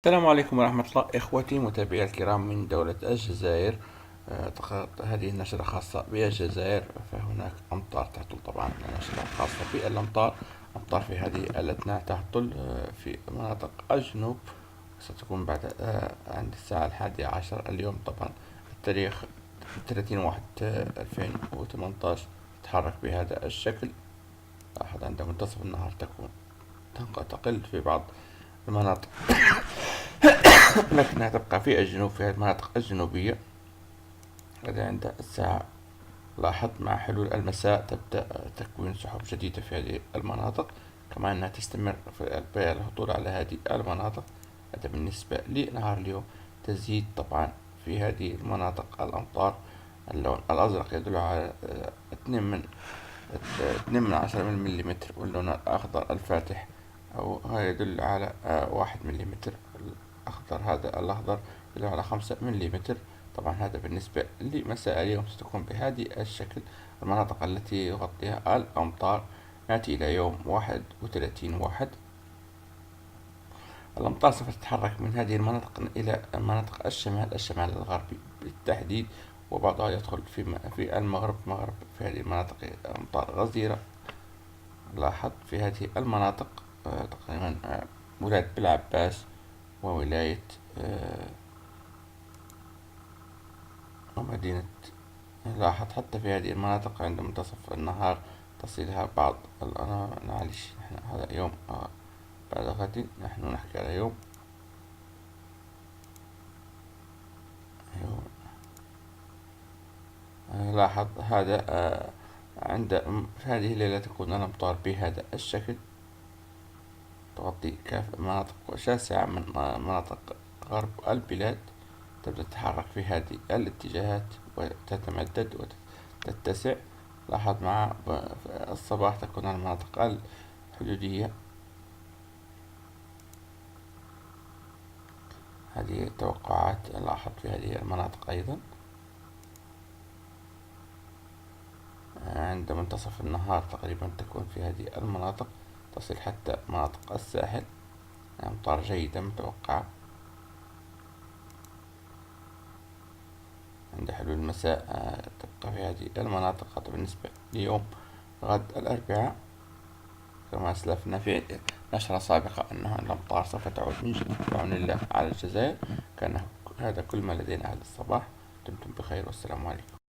السلام عليكم ورحمة الله إخوتي متابعي الكرام من دولة الجزائر. هذه النشرة خاصة بالجزائر، فهناك أمطار تهطل. طبعا نشرة خاصة بالأمطار. أمطار في هذه الأثناء تهطل في مناطق الجنوب. ستكون بعد عند الساعة 11 اليوم. طبعا التاريخ 30/1 2018 تتحرك بهذا الشكل. لاحظ عند منتصف النهار تقل في بعض المناطق لكنها تبقى في الجنوب، في المناطق الجنوبية. هذا عند الساعة، لاحظ مع حلول المساء تبدأ تكوين سحب جديدة في هذه المناطق، كما أنها تستمر في الهطول على هذه المناطق. هذا بالنسبة لنهار اليوم. تزيد طبعا في هذه المناطق الأمطار. اللون الأزرق يدل على 2/10 من مليمتر، واللون الأخضر الفاتح يدل على 1 مليمتر. هذا الأخضر يدل على 5 مليمتر. طبعا هذا بالنسبة لمساء اليوم ستكون بهذه الشكل المناطق التي يغطيها الأمطار. نأتي إلى يوم 31/1. الأمطار سوف تتحرك من هذه المناطق إلى مناطق الشمال الغربي بالتحديد، وبعضها يدخل في المغرب. في هذه المناطق أمطار غزيرة. لاحظ في هذه المناطق تقريبا ولاية بلعباس وولاية ومدينة. لاحظ حتى في هذه المناطق عند منتصف النهار تصلها بعض معلش، نحن هذا يوم بعد غد، نحن نحكي على يوم لاحظ هذا عند هذه الليلة تكون الأمطار بهذا الشكل، تغطي مناطق شاسعة من مناطق غرب البلاد. تبدأ تتحرك في هذه الاتجاهات وتتمدد وتتسع. لاحظ مع الصباح تكون المناطق الحدودية. هذه التوقعات. لاحظ في هذه المناطق أيضا عند منتصف النهار تقريبا تكون في هذه المناطق، تصل حتى مناطق الساحل. أمطار جيدة متوقعة عند حلول المساء. تبقى في هذه المناطق. هذا بالنسبة ليوم غد الأربعاء. كما أسلفنا في نشرة سابقة أنه الأمطار سوف تعود من جديد بعون الله على الجزائر. كان هذا كل ما لدينا هذا الصباح. دمتم بخير والسلام عليكم.